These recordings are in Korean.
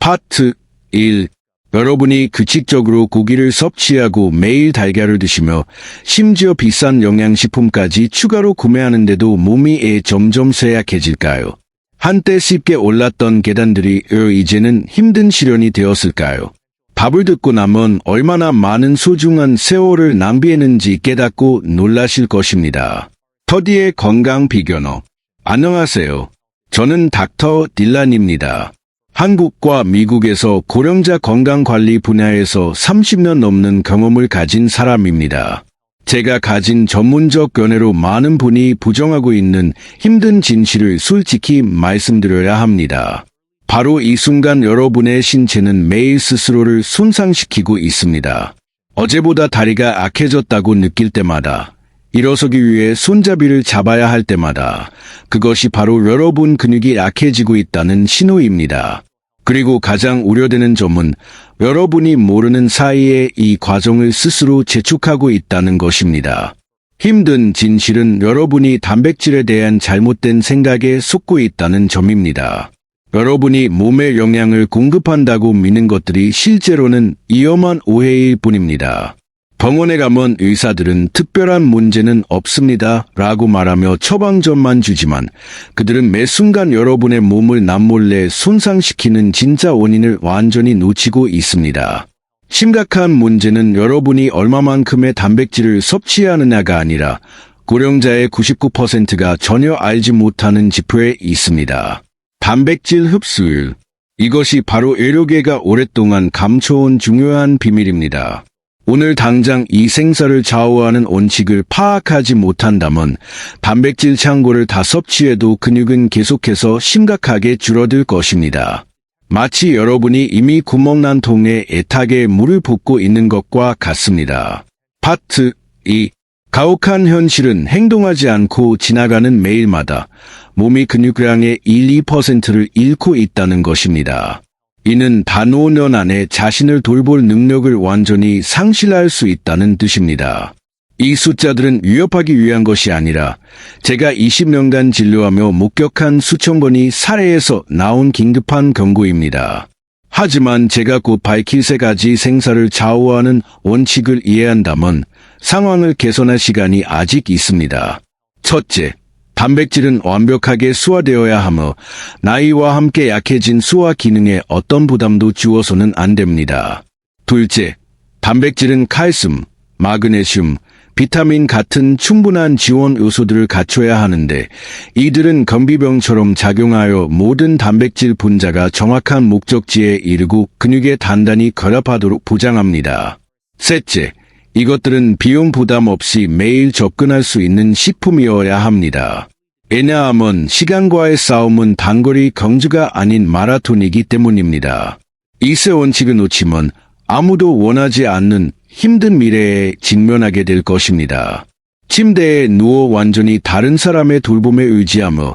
파트 1. 여러분이 규칙적으로 고기를 섭취하고 매일 달걀을 드시며 심지어 비싼 영양식품까지 추가로 구매하는데도 몸이 점점 쇠약해질까요? 한때 쉽게 올랐던 계단들이 이제는 힘든 시련이 되었을까요? 밥을 듣고 나면 얼마나 많은 소중한 세월을 낭비했는지 깨닫고 놀라실 것입니다. 터디의 건강 비결너. 안녕하세요. 저는 닥터 딜란입니다. 한국과 미국에서 고령자 건강관리 분야에서 30년 넘는 경험을 가진 사람입니다. 제가 가진 전문적 견해로 많은 분이 부정하고 있는 힘든 진실을 솔직히 말씀드려야 합니다. 바로 이 순간 여러분의 신체는 매일 스스로를 손상시키고 있습니다. 어제보다 다리가 악해졌다고 느낄 때마다, 일어서기 위해 손잡이를 잡아야 할 때마다 그것이 바로 여러분 근육이 약해지고 있다는 신호입니다. 그리고 가장 우려되는 점은 여러분이 모르는 사이에 이 과정을 스스로 재촉하고 있다는 것입니다. 힘든 진실은 여러분이 단백질에 대한 잘못된 생각에 속고 있다는 점입니다. 여러분이 몸에 영양을 공급한다고 믿는 것들이 실제로는 위험한 오해일 뿐입니다. 병원에 가면 의사들은 특별한 문제는 없습니다 라고 말하며 처방전만 주지만 그들은 매 순간 여러분의 몸을 남몰래 손상시키는 진짜 원인을 완전히 놓치고 있습니다. 심각한 문제는 여러분이 얼마만큼의 단백질을 섭취하느냐가 아니라 고령자의 99%가 전혀 알지 못하는 지표에 있습니다. 단백질 흡수율. 이것이 바로 의료계가 오랫동안 감춰온 중요한 비밀입니다. 오늘 당장 이 생사를 좌우하는 원칙을 파악하지 못한다면 단백질 창고를 다 섭취해도 근육은 계속해서 심각하게 줄어들 것입니다. 마치 여러분이 이미 구멍난 통에 애타게 물을 붓고 있는 것과 같습니다. 파트 2. 가혹한 현실은 행동하지 않고 지나가는 매일마다 몸이 근육량의 1~2%를 잃고 있다는 것입니다. 이는 단 5년 안에 자신을 돌볼 능력을 완전히 상실할 수 있다는 뜻입니다. 이 숫자들은 위협하기 위한 것이 아니라 제가 20년간 진료하며 목격한 수천 번의 사례에서 나온 긴급한 경고입니다. 하지만 제가 곧 밝힐 세 가지 생사를 좌우하는 원칙을 이해한다면 상황을 개선할 시간이 아직 있습니다. 첫째, 단백질은 완벽하게 소화되어야 하며 나이와 함께 약해진 소화 기능에 어떤 부담도 주어서는 안 됩니다. 둘째, 단백질은 칼슘, 마그네슘, 비타민 같은 충분한 지원 요소들을 갖춰야 하는데 이들은 경비병처럼 작용하여 모든 단백질 분자가 정확한 목적지에 이르고 근육에 단단히 결합하도록 보장합니다. 셋째, 이것들은 비용 부담 없이 매일 접근할 수 있는 식품이어야 합니다. 왜냐하면 시간과의 싸움은 단거리 경주가 아닌 마라톤이기 때문입니다. 이 세 원칙을 놓치면 아무도 원하지 않는 힘든 미래에 직면하게 될 것입니다. 침대에 누워 완전히 다른 사람의 돌봄에 의지하며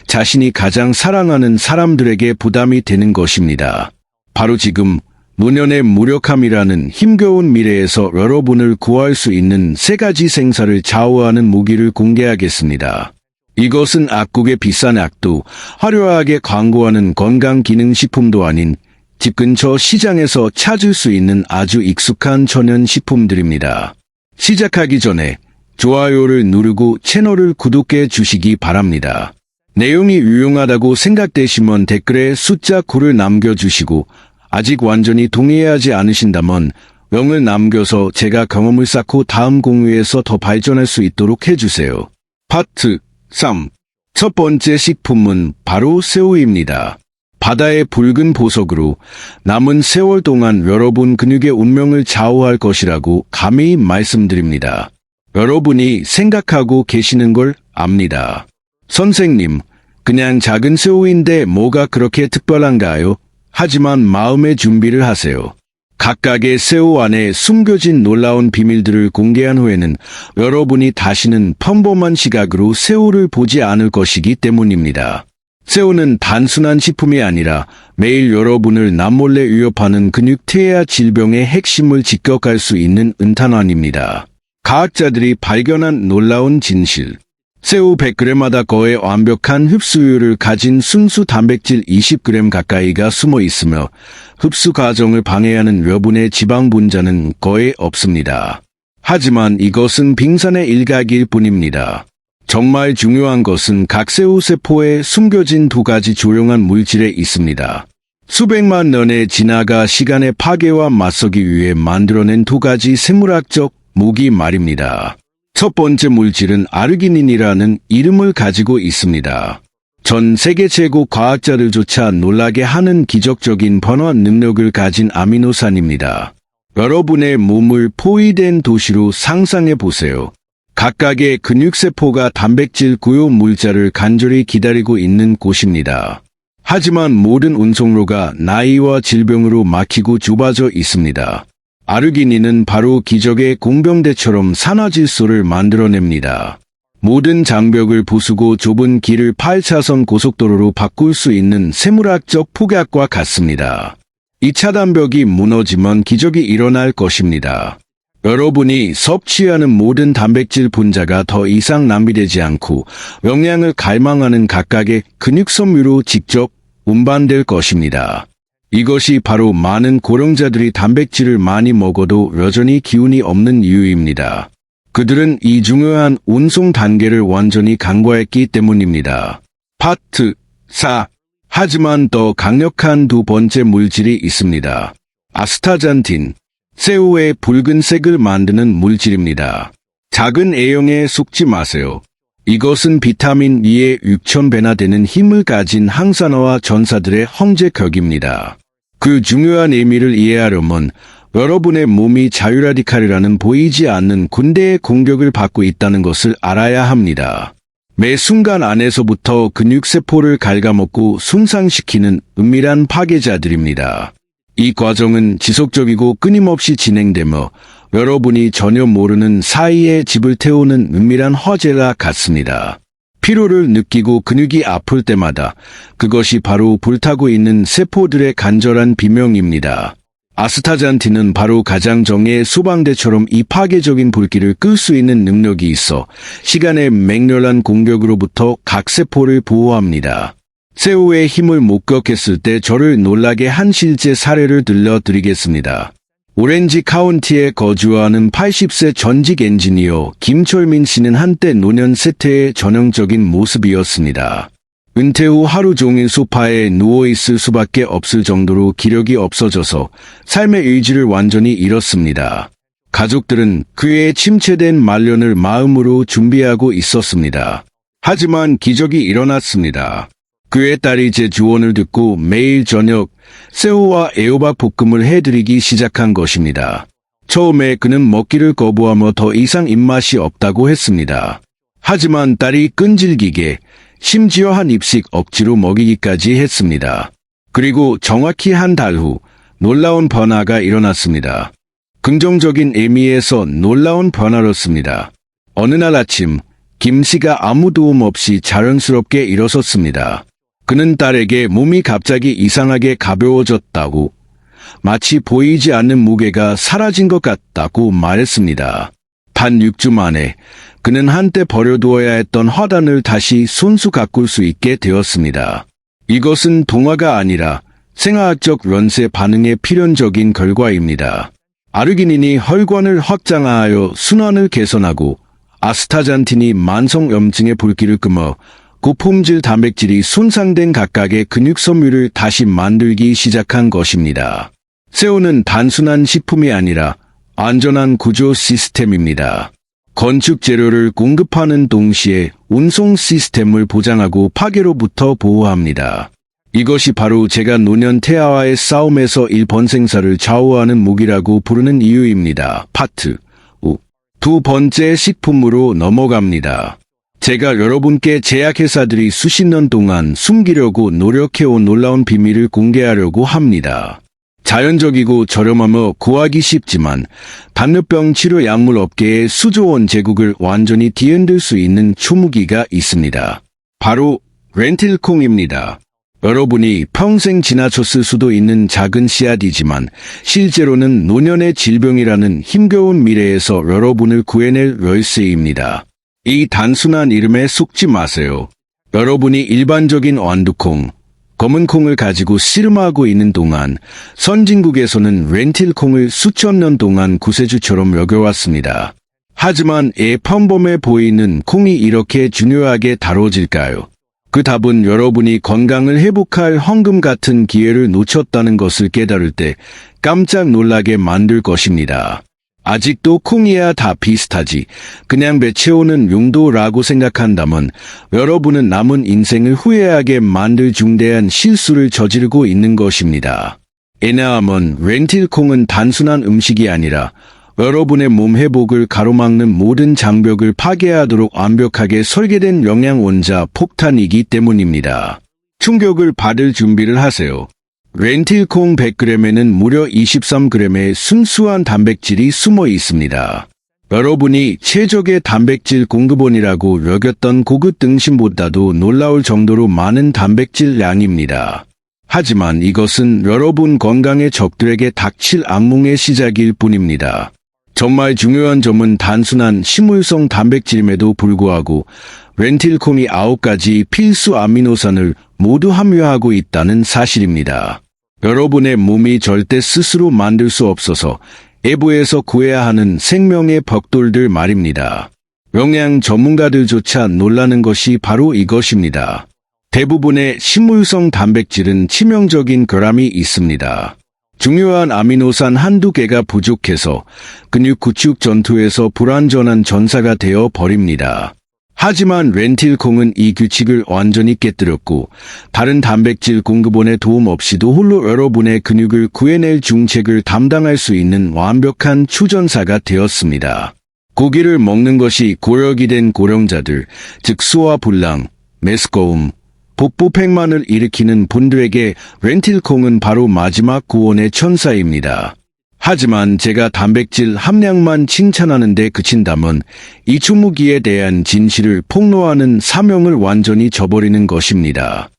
자신이 가장 사랑하는 사람들에게 부담이 되는 것입니다. 바로 지금 노년의 무력함이라는 힘겨운 미래에서 여러분을 구할 수 있는 세 가지 생사를 좌우하는 무기를 공개하겠습니다. 이것은 악국의 비싼 약도 화려하게 광고하는 건강기능식품도 아닌 집 근처 시장에서 찾을 수 있는 아주 익숙한 천연식품들입니다. 시작하기 전에 좋아요를 누르고 채널을 구독해 주시기 바랍니다. 내용이 유용하다고 생각되시면 댓글에 숫자 9를 남겨주시고 아직 완전히 동의하지 않으신다면 0을 남겨서 제가 경험을 쌓고 다음 공유에서 더 발전할 수 있도록 해주세요. 파트 3. 첫 번째 식품은 바로 새우입니다. 바다의 붉은 보석으로 남은 세월 동안 여러분 근육의 운명을 좌우할 것이라고 감히 말씀드립니다. 여러분이 생각하고 계시는 걸 압니다. 선생님, 그냥 작은 새우인데 뭐가 그렇게 특별한가요? 하지만 마음의 준비를 하세요. 각각의 새우 안에 숨겨진 놀라운 비밀들을 공개한 후에는 여러분이 다시는 평범한 시각으로 새우를 보지 않을 것이기 때문입니다. 새우는 단순한 식품이 아니라 매일 여러분을 남몰래 위협하는 근육 퇴화 질병의 핵심을 직격할 수 있는 은탄환입니다. 과학자들이 발견한 놀라운 진실. 새우 100g마다 거의 완벽한 흡수율을 가진 순수 단백질 20g 가까이가 숨어 있으며 흡수 과정을 방해하는 여분의 지방 분자는 거의 없습니다. 하지만 이것은 빙산의 일각일 뿐입니다. 정말 중요한 것은 각 새우 세포에 숨겨진 두 가지 조용한 물질에 있습니다. 수백만 년의 진화가 시간의 파괴와 맞서기 위해 만들어낸 두 가지 생물학적 무기 말입니다. 첫 번째 물질은 아르기닌이라는 이름을 가지고 있습니다. 전 세계 최고 과학자들조차 놀라게 하는 기적적인 번화 능력을 가진 아미노산입니다. 여러분의 몸을 포위된 도시로 상상해 보세요. 각각의 근육세포가 단백질 구요 물자를 간절히 기다리고 있는 곳입니다. 하지만 모든 운송로가 나이와 질병으로 막히고 좁아져 있습니다. 아르기닌은 바로 기적의 공병대처럼 산화질소를 만들어냅니다. 모든 장벽을 부수고 좁은 길을 8차선 고속도로로 바꿀 수 있는 생물학적 폭약과 같습니다. 이 차단벽이 무너지면 기적이 일어날 것입니다. 여러분이 섭취하는 모든 단백질 분자가 더 이상 낭비되지 않고 영양을 갈망하는 각각의 근육섬유로 직접 운반될 것입니다. 이것이 바로 많은 고령자들이 단백질을 많이 먹어도 여전히 기운이 없는 이유입니다. 그들은 이 중요한 운송 단계를 완전히 간과했기 때문입니다. 파트 4. 하지만 더 강력한 두 번째 물질이 있습니다. 아스타잔틴. 새우의 붉은색을 만드는 물질입니다. 작은 A형에 속지 마세요. 이것은 비타민 E의 6,000배나 되는 힘을 가진 항산화와 전사들의 형제격입니다. 그 중요한 의미를 이해하려면 여러분의 몸이 자유라디칼이라는 보이지 않는 군대의 공격을 받고 있다는 것을 알아야 합니다. 매 순간 안에서부터 근육세포를 갉아먹고 손상시키는 은밀한 파괴자들입니다. 이 과정은 지속적이고 끊임없이 진행되며 여러분이 전혀 모르는 사이에 집을 태우는 은밀한 화재와 같습니다. 피로를 느끼고 근육이 아플 때마다 그것이 바로 불타고 있는 세포들의 간절한 비명입니다. 아스타잔틴은 바로 가장 정의의 소방대처럼 이 파괴적인 불길을 끌 수 있는 능력이 있어 시간의 맹렬한 공격으로부터 각 세포를 보호합니다. 새우의 힘을 목격했을 때 저를 놀라게 한 실제 사례를 들려드리겠습니다. 오렌지 카운티에 거주하는 80세 전직 엔지니어 김철민 씨는 한때 노년 세태의 전형적인 모습이었습니다. 은퇴 후 하루 종일 소파에 누워있을 수밖에 없을 정도로 기력이 없어져서 삶의 의지를 완전히 잃었습니다. 가족들은 그의 침체된 말년을 마음으로 준비하고 있었습니다. 하지만 기적이 일어났습니다. 그의 딸이 제 조언을 듣고 매일 저녁 새우와 애호박 볶음을 해드리기 시작한 것입니다. 처음에 그는 먹기를 거부하며 더 이상 입맛이 없다고 했습니다. 하지만 딸이 끈질기게 심지어 한 입씩 억지로 먹이기까지 했습니다. 그리고 정확히 한 달 후 놀라운 변화가 일어났습니다. 긍정적인 의미에서 놀라운 변화였습니다. 어느 날 아침 김 씨가 아무 도움 없이 자연스럽게 일어섰습니다. 그는 딸에게 몸이 갑자기 이상하게 가벼워졌다고, 마치 보이지 않는 무게가 사라진 것 같다고 말했습니다. 단 6주 만에 그는 한때 버려두어야 했던 화단을 다시 손수 가꿀 수 있게 되었습니다. 이것은 동화가 아니라 생화학적 연쇄 반응의 필연적인 결과입니다. 아르기닌이 혈관을 확장하여 순환을 개선하고 아스타잔틴이 만성염증의 불길을 끄며 고품질 단백질이 손상된 각각의 근육섬유를 다시 만들기 시작한 것입니다. 새우는 단순한 식품이 아니라 안전한 구조 시스템입니다. 건축 재료를 공급하는 동시에 운송 시스템을 보장하고 파괴로부터 보호합니다. 이것이 바로 제가 노년 태아와의 싸움에서 일본 생사를 좌우하는 무기라고 부르는 이유입니다. 파트 5. 두 번째 식품으로 넘어갑니다. 제가 여러분께 제약회사들이 수십 년 동안 숨기려고 노력해온 놀라운 비밀을 공개하려고 합니다. 자연적이고 저렴하며 구하기 쉽지만 당뇨병 치료 약물 업계의 수조원 제국을 완전히 뒤흔들 수 있는 초무기가 있습니다. 바로 렌틸콩입니다. 여러분이 평생 지나쳤을 수도 있는 작은 씨앗이지만 실제로는 노년의 질병이라는 힘겨운 미래에서 여러분을 구해낼 열쇠입니다. 이 단순한 이름에 속지 마세요. 여러분이 일반적인 완두콩, 검은 콩을 가지고 씨름하고 있는 동안 선진국에서는 렌틸콩을 수천 년 동안 구세주처럼 여겨왔습니다. 하지만 평범해 보이는 콩이 이렇게 중요하게 다뤄질까요? 그 답은 여러분이 건강을 회복할 황금 같은 기회를 놓쳤다는 것을 깨달을 때 깜짝 놀라게 만들 것입니다. 아직도 콩이야 다 비슷하지, 그냥 배 채우는 용도라고 생각한다면 여러분은 남은 인생을 후회하게 만들 중대한 실수를 저지르고 있는 것입니다. 왜냐하면 렌틸콩은 단순한 음식이 아니라 여러분의 몸 회복을 가로막는 모든 장벽을 파괴하도록 완벽하게 설계된 영양원자 폭탄이기 때문입니다. 충격을 받을 준비를 하세요. 렌틸콩 100g에는 무려 23g의 순수한 단백질이 숨어 있습니다. 여러분이 최적의 단백질 공급원이라고 여겼던 고급 등심보다도 놀라울 정도로 많은 단백질 양입니다. 하지만 이것은 여러분 건강의 적들에게 닥칠 악몽의 시작일 뿐입니다. 정말 중요한 점은 단순한 식물성 단백질임에도 불구하고 렌틸콩이 9가지 필수 아미노산을 모두 함유하고 있다는 사실입니다. 여러분의 몸이 절대 스스로 만들 수 없어서 외부에서 구해야 하는 생명의 벽돌들 말입니다. 영양 전문가들조차 놀라는 것이 바로 이것입니다. 대부분의 식물성 단백질은 치명적인 결함이 있습니다. 중요한 아미노산 한두 개가 부족해서 근육 구축 전투에서 불완전한 전사가 되어 버립니다. 하지만 렌틸콩은 이 규칙을 완전히 깨뜨렸고 다른 단백질 공급원의 도움 없이도 홀로 여러분의 근육을 구해낼 중책을 담당할 수 있는 완벽한 추전사가 되었습니다. 고기를 먹는 것이 고력이 된 고령자들, 즉 소화불량, 메스꺼움, 복부팽만을 일으키는 분들에게 렌틸콩은 바로 마지막 구원의 천사입니다. 하지만 제가 단백질 함량만 칭찬하는데 그친다면 이 추무기에 대한 진실을 폭로하는 사명을 완전히 저버리는 것입니다.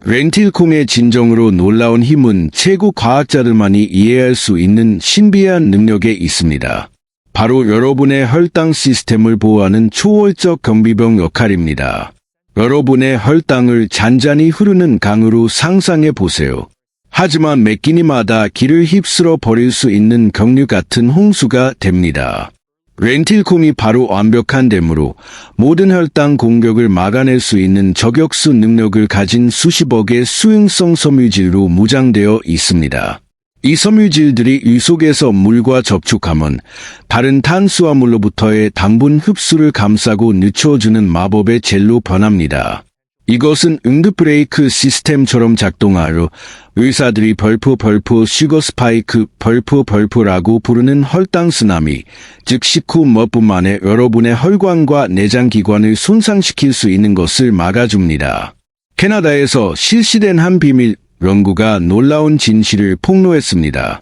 렌틸콩의 진정으로 놀라운 힘은 최고 과학자들만이 이해할 수 있는 신비한 능력에 있습니다. 바로 여러분의 혈당 시스템을 보호하는 초월적 경비병 역할입니다. 여러분의 혈당을 잔잔히 흐르는 강으로 상상해 보세요. 하지만 매 끼니마다 기를 휩쓸어 버릴 수 있는 경류 같은 홍수가 됩니다. 렌틸콩이 바로 완벽한 댐으로 모든 혈당 공격을 막아낼 수 있는 저격수 능력을 가진 수십억의 수용성 섬유질로 무장되어 있습니다. 이 섬유질들이 위 속에서 물과 접촉하면 다른 탄수화물로부터의 당분 흡수를 감싸고 늦춰주는 마법의 젤로 변합니다. 이것은 응급 브레이크 시스템처럼 작동하여 의사들이 벌프 슈거 스파이크 벌프라고 부르는 혈당 쓰나미, 즉 식후 몇 분 만에 여러분의 혈관과 내장기관을 손상시킬 수 있는 것을 막아줍니다. 캐나다에서 실시된 한 비밀 연구가 놀라운 진실을 폭로했습니다.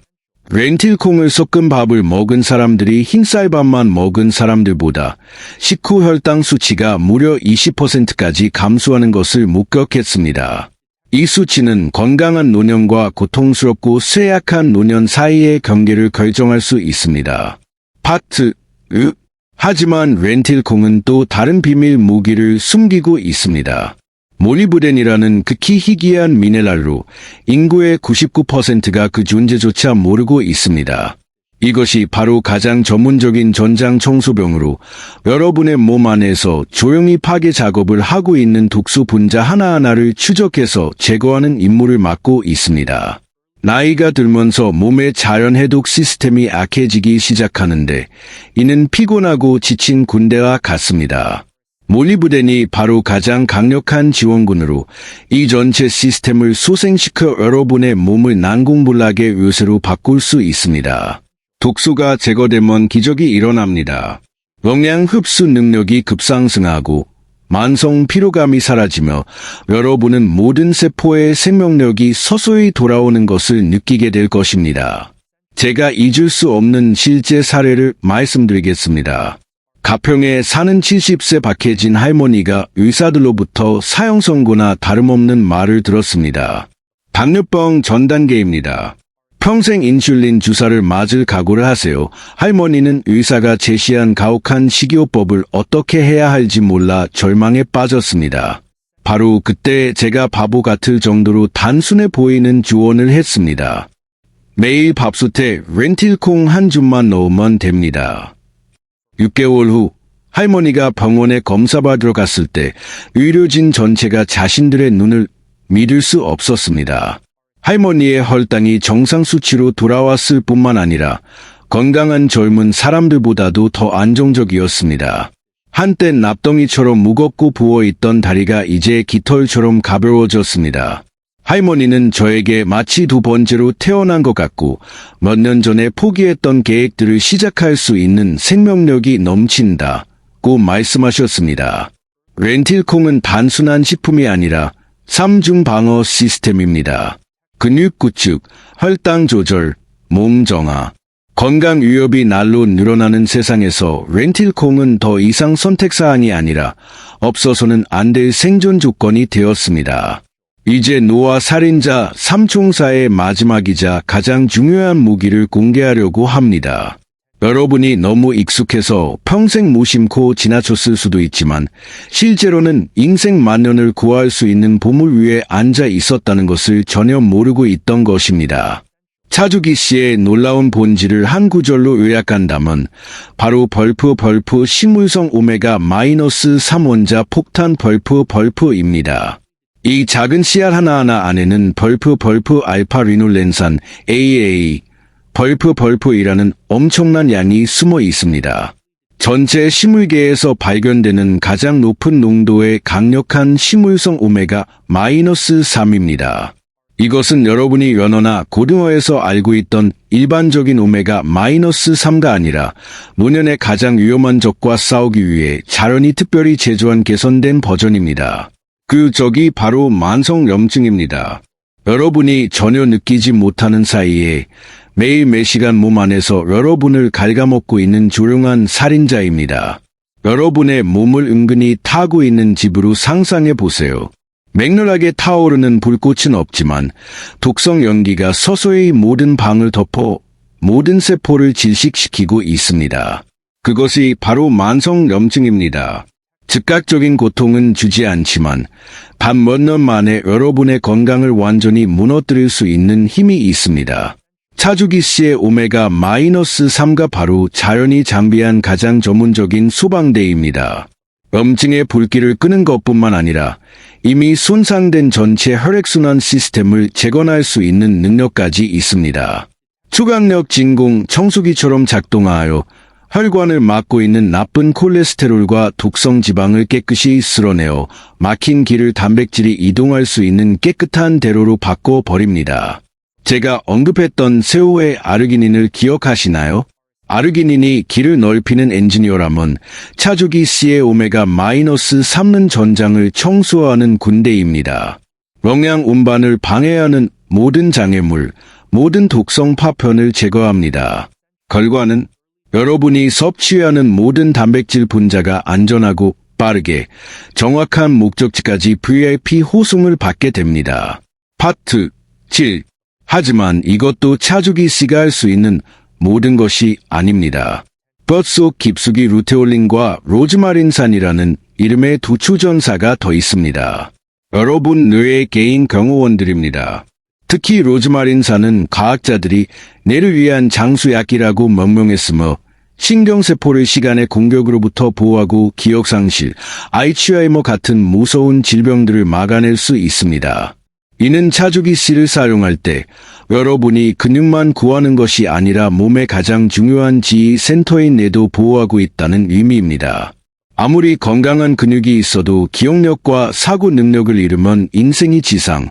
렌틸콩을 섞은 밥을 먹은 사람들이 흰쌀밥만 먹은 사람들보다 식후 혈당 수치가 무려 20%까지 감소하는 것을 목격했습니다. 이 수치는 건강한 노년과 고통스럽고 쇠약한 노년 사이의 경계를 결정할 수 있습니다. 파트 6. 하지만 렌틸콩은 또 다른 비밀 무기를 숨기고 있습니다. 몰리브덴이라는 극히 희귀한 미네랄로 인구의 99%가 그 존재조차 모르고 있습니다. 이것이 바로 가장 전문적인 전장 청소병으로 여러분의 몸 안에서 조용히 파괴 작업을 하고 있는 독소 분자 하나하나를 추적해서 제거하는 임무를 맡고 있습니다. 나이가 들면서 몸의 자연 해독 시스템이 악해지기 시작하는데 이는 피곤하고 지친 군대와 같습니다. 몰리브덴이 바로 가장 강력한 지원군으로 이 전체 시스템을 소생시켜 여러분의 몸을 난공불락의 요새로 바꿀 수 있습니다. 독소가 제거되면 기적이 일어납니다. 영양 흡수 능력이 급상승하고 만성 피로감이 사라지며 여러분은 모든 세포의 생명력이 서서히 돌아오는 것을 느끼게 될 것입니다. 제가 잊을 수 없는 실제 사례를 말씀드리겠습니다. 가평에 사는 70세 박혜진 할머니가 의사들로부터 사형 선고나 다름없는 말을 들었습니다. 당뇨병 전 단계입니다. 평생 인슐린 주사를 맞을 각오를 하세요. 할머니는 의사가 제시한 가혹한 식이요법을 어떻게 해야 할지 몰라 절망에 빠졌습니다. 바로 그때 제가 바보 같을 정도로 단순해 보이는 조언을 했습니다. 매일 밥솥에 렌틸콩 한 줌만 넣으면 됩니다. 6개월 후 할머니가 병원에 검사받으러 갔을 때 의료진 전체가 자신들의 눈을 믿을 수 없었습니다. 할머니의 혈당이 정상 수치로 돌아왔을 뿐만 아니라 건강한 젊은 사람들보다도 더 안정적이었습니다. 한때 납덩이처럼 무겁고 부어있던 다리가 이제 깃털처럼 가벼워졌습니다. 할머니는 저에게 마치 두 번째로 태어난 것 같고 몇 년 전에 포기했던 계획들을 시작할 수 있는 생명력이 넘친다고 말씀하셨습니다. 렌틸콩은 단순한 식품이 아니라 3중 방어 시스템입니다. 근육 구축, 혈당 조절, 몸 정화, 건강 위협이 날로 늘어나는 세상에서 렌틸콩은 더 이상 선택사항이 아니라 없어서는 안 될 생존 조건이 되었습니다. 이제 노화 살인자 삼총사의 마지막이자 가장 중요한 무기를 공개하려고 합니다. 여러분이 너무 익숙해서 평생 무심코 지나쳤을 수도 있지만 실제로는 인생 만년을 구할 수 있는 보물 위에 앉아 있었다는 것을 전혀 모르고 있던 것입니다. 차주기 씨의 놀라운 본질을 한 구절로 요약한다면 바로 벌프 식물성 오메가-3 원자 폭탄 벌프입니다. 이 작은 씨알 하나하나 안에는 벌프 알파 리놀렌산 AA 벌프이라는 엄청난 양이 숨어 있습니다. 전체 식물계에서 발견되는 가장 높은 농도의 강력한 식물성 오메가-3입니다. 이것은 여러분이 연어나 고등어에서 알고 있던 일반적인 오메가-3가 아니라 노년의 가장 위험한 적과 싸우기 위해 자연이 특별히 제조한 개선된 버전입니다. 그 적이 바로 만성염증입니다. 여러분이 전혀 느끼지 못하는 사이에 매일 몇 시간 몸 안에서 여러분을 갉아먹고 있는 조용한 살인자입니다. 여러분의 몸을 은근히 타고 있는 집으로 상상해 보세요. 맹렬하게 타오르는 불꽃은 없지만 독성 연기가 서서히 모든 방을 덮어 모든 세포를 질식시키고 있습니다. 그것이 바로 만성염증입니다. 즉각적인 고통은 주지 않지만 단 몇 년 만에 여러분의 건강을 완전히 무너뜨릴 수 있는 힘이 있습니다. 차주기 씨의 오메가-3가 바로 자연이 장비한 가장 전문적인 소방대입니다. 염증의 불길을 끄는 것뿐만 아니라 이미 손상된 전체 혈액순환 시스템을 재건할 수 있는 능력까지 있습니다. 초강력 진공 청소기처럼 작동하여 혈관을 막고 있는 나쁜 콜레스테롤과 독성 지방을 깨끗이 쓸어내어 막힌 길을 단백질이 이동할 수 있는 깨끗한 대로로 바꿔버립니다. 제가 언급했던 새우의 아르기닌을 기억하시나요? 아르기닌이 길을 넓히는 엔지니어라면 차주기 씨의 오메가-3는 전장을 청소하는 군대입니다. 영양 운반을 방해하는 모든 장애물, 모든 독성 파편을 제거합니다. 결과는 여러분이 섭취하는 모든 단백질 분자가 안전하고 빠르게 정확한 목적지까지 VIP 호송을 받게 됩니다. 파트 7. 하지만 이것도 차주기 씨가 할 수 있는 모든 것이 아닙니다. 뼛속 깊숙이 루테올린과 로즈마린산이라는 이름의 두 추전사가 더 있습니다. 여러분 뇌의 개인 경호원들입니다. 특히 로즈마린산은 과학자들이 뇌를 위한 장수약이라고 명명했으며 신경세포를 시간의 공격으로부터 보호하고 기억상실, 알츠하이머 같은 무서운 질병들을 막아낼 수 있습니다. 이는 차주기 씨를 사용할 때 여러분이 근육만 구하는 것이 아니라 몸의 가장 중요한 지휘 센터인 뇌도 보호하고 있다는 의미입니다. 아무리 건강한 근육이 있어도 기억력과 사고 능력을 잃으면 인생이 지상의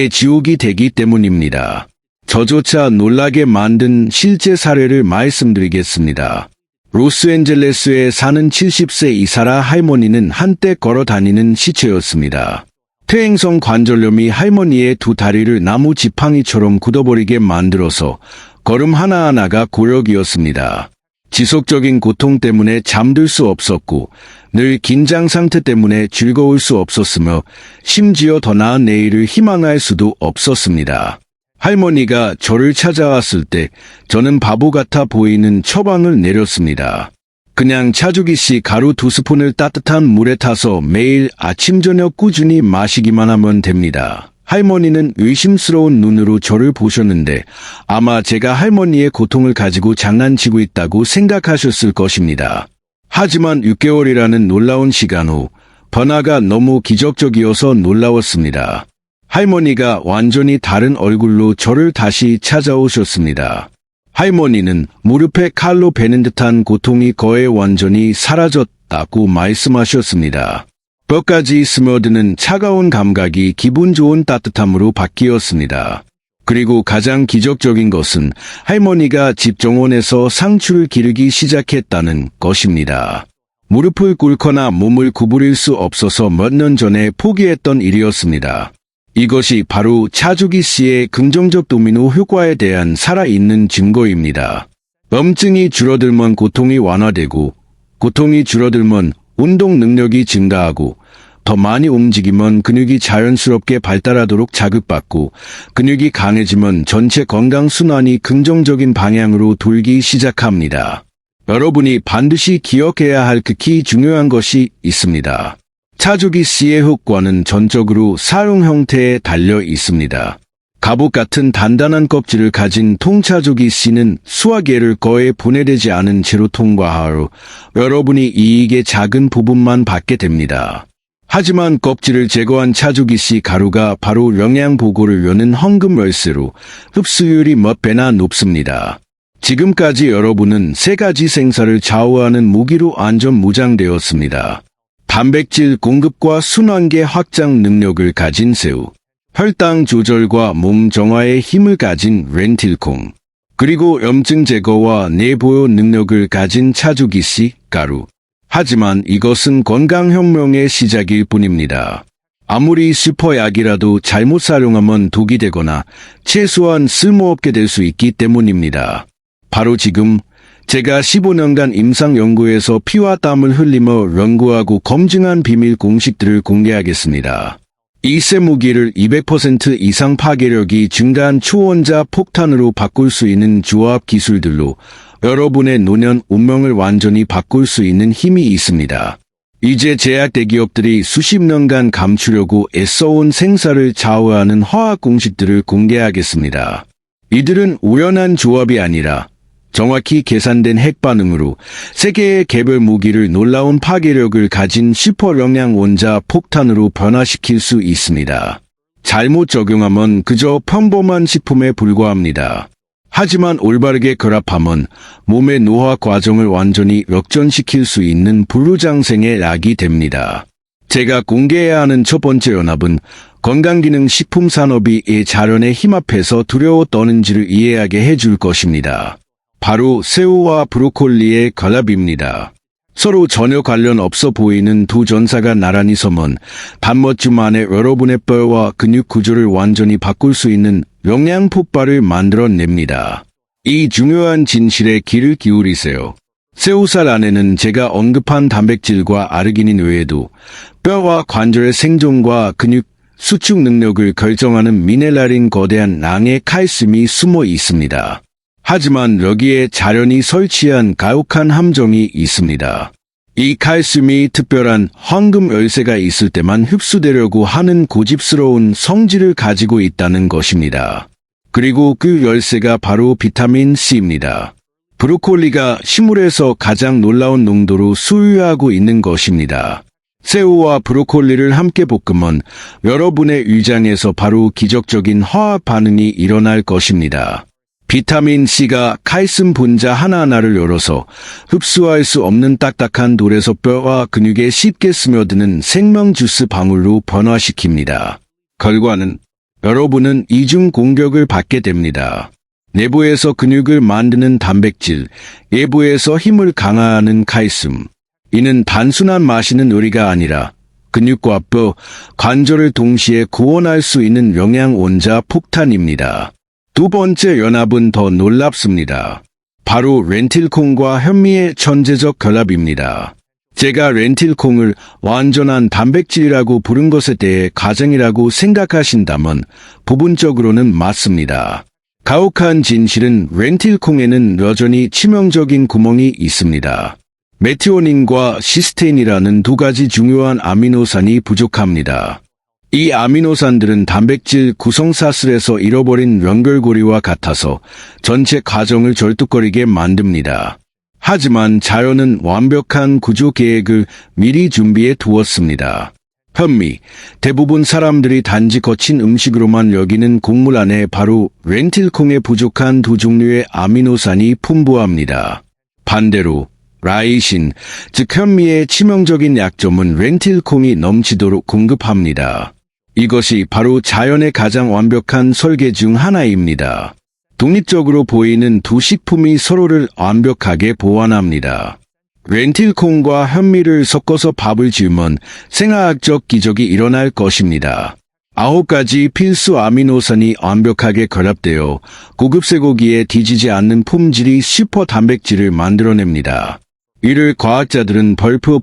지옥이 되기 때문입니다. 저조차 놀라게 만든 실제 사례를 말씀드리겠습니다. 로스앤젤레스에 사는 70세 이사라 할머니는 한때 걸어 다니는 시체였습니다. 퇴행성 관절염이 할머니의 두 다리를 나무 지팡이처럼 굳어버리게 만들어서 걸음 하나하나가 고역이었습니다. 지속적인 고통 때문에 잠들 수 없었고 늘 긴장 상태 때문에 즐거울 수 없었으며 심지어 더 나은 내일을 희망할 수도 없었습니다. 할머니가 저를 찾아왔을 때 저는 바보 같아 보이는 처방을 내렸습니다. 그냥 차주기씨 가루 2스푼을 따뜻한 물에 타서 매일 아침 저녁 꾸준히 마시기만 하면 됩니다. 할머니는 의심스러운 눈으로 저를 보셨는데 아마 제가 할머니의 고통을 가지고 장난치고 있다고 생각하셨을 것입니다. 하지만 6개월이라는 놀라운 시간 후 변화가 너무 기적적이어서 놀라웠습니다. 할머니가 완전히 다른 얼굴로 저를 다시 찾아오셨습니다. 할머니는 무릎에 칼로 베는 듯한 고통이 거의 완전히 사라졌다고 말씀하셨습니다. 뼈까지 스며드는 차가운 감각이 기분 좋은 따뜻함으로 바뀌었습니다. 그리고 가장 기적적인 것은 할머니가 집 정원에서 상추를 기르기 시작했다는 것입니다. 무릎을 꿇거나 몸을 구부릴 수 없어서 몇 년 전에 포기했던 일이었습니다. 이것이 바로 차주기 씨의 긍정적 도미노 효과에 대한 살아있는 증거입니다. 염증이 줄어들면 고통이 완화되고, 고통이 줄어들면 운동 능력이 증가하고, 더 많이 움직이면 근육이 자연스럽게 발달하도록 자극받고, 근육이 강해지면 전체 건강 순환이 긍정적인 방향으로 돌기 시작합니다. 여러분이 반드시 기억해야 할 극히 중요한 것이 있습니다. 차주기 씨의 효과는 전적으로 사용 형태에 달려 있습니다. 갑옷 같은 단단한 껍질을 가진 통차주기 씨는 수화기를 거의 분해되지 않은 채로 통과하여 여러분이 이익의 작은 부분만 받게 됩니다. 하지만 껍질을 제거한 차주기 씨 가루가 바로 영양 보고를 여는 황금 열쇠로 흡수율이 몇 배나 높습니다. 지금까지 여러분은 3가지 생사를 좌우하는 무기로 안전 무장되었습니다. 단백질 공급과 순환계 확장 능력을 가진 새우, 혈당 조절과 몸 정화의 힘을 가진 렌틸콩, 그리고 염증 제거와 내보호 능력을 가진 차주기씨 가루. 하지만 이것은 건강혁명의 시작일 뿐입니다. 아무리 슈퍼약이라도 잘못 사용하면 독이 되거나 최소한 쓸모없게 될 수 있기 때문입니다. 바로 지금 제가 15년간 임상연구에서 피와 땀을 흘리며 연구하고 검증한 비밀 공식들을 공개하겠습니다. 이 쇠무기를 200% 이상 파괴력이 증가한 초원자 폭탄으로 바꿀 수 있는 조합 기술들로 여러분의 노년 운명을 완전히 바꿀 수 있는 힘이 있습니다. 이제 제약 대기업들이 수십 년간 감추려고 애써온 생사를 좌우하는 화학 공식들을 공개하겠습니다. 이들은 우연한 조합이 아니라 정확히 계산된 핵반응으로 세계의 개별 무기를 놀라운 파괴력을 가진 슈퍼 영양 원자 폭탄으로 변화시킬 수 있습니다. 잘못 적용하면 그저 평범한 식품에 불과합니다. 하지만 올바르게 결합하면 몸의 노화 과정을 완전히 역전시킬 수 있는 불루장생의 약이 됩니다. 제가 공개해야 하는 첫 번째 연합은 건강기능식품 산업이 이 자련의 힘 앞에서 두려워 떠는지를 이해하게 해줄 것입니다. 바로 새우와 브로콜리의 결합입니다. 서로 전혀 관련 없어 보이는 두 전사가 나란히 서면 단 몇 주 만에 여러분의 뼈와 근육 구조를 완전히 바꿀 수 있는 영양 폭발을 만들어냅니다. 이 중요한 진실에 귀를 기울이세요. 새우살 안에는 제가 언급한 단백질과 아르기닌 외에도 뼈와 관절의 생존과 근육 수축 능력을 결정하는 미네랄인 거대한 양의 칼슘이 숨어 있습니다. 하지만 여기에 자련이 설치한 가혹한 함정이 있습니다. 이 칼슘이 특별한 황금 열쇠가 있을 때만 흡수되려고 하는 고집스러운 성질을 가지고 있다는 것입니다. 그리고 그 열쇠가 바로 비타민 C입니다. 브로콜리가 식물에서 가장 놀라운 농도로 소유하고 있는 것입니다. 새우와 브로콜리를 함께 볶으면 여러분의 위장에서 바로 기적적인 화학 반응이 일어날 것입니다. 비타민 C가 칼슘 분자 하나하나를 열어서 흡수할 수 없는 딱딱한 돌에서 뼈와 근육에 쉽게 스며드는 생명 주스 방울로 변화시킵니다. 결과는 여러분은 이중 공격을 받게 됩니다. 내부에서 근육을 만드는 단백질, 외부에서 힘을 강화하는 칼슘. 이는 단순한 마시는 요리가 아니라 근육과 뼈, 관절을 동시에 구원할 수 있는 영양 원자 폭탄입니다. 두 번째 연합은 더 놀랍습니다. 바로 렌틸콩과 현미의 천재적 결합입니다. 제가 렌틸콩을 완전한 단백질이라고 부른 것에 대해 가정이라고 생각하신다면 부분적으로는 맞습니다. 가혹한 진실은 렌틸콩에는 여전히 치명적인 구멍이 있습니다. 메티오닌과 시스테인이라는 두 가지 중요한 아미노산이 부족합니다. 이 아미노산들은 단백질 구성사슬에서 잃어버린 연결고리와 같아서 전체 과정을 절뚝거리게 만듭니다. 하지만 자연은 완벽한 구조 계획을 미리 준비해 두었습니다. 현미, 대부분 사람들이 단지 거친 음식으로만 여기는 곡물 안에 바로 렌틸콩에 부족한 두 종류의 아미노산이 풍부합니다. 반대로 라이신, 즉 현미의 치명적인 약점은 렌틸콩이 넘치도록 공급합니다. 이것이 바로 자연의 가장 완벽한 설계 중 하나입니다. 독립적으로 보이는 두 식품이 서로를 완벽하게 보완합니다. 렌틸콩과 현미를 섞어서 밥을 지으면 생화학적 기적이 일어날 것입니다. 9가지 필수 아미노산이 완벽하게 결합되어 고급 쇠고기에 뒤지지 않는 품질이 슈퍼 단백질을 만들어냅니다. 이를 과학자들은 벌프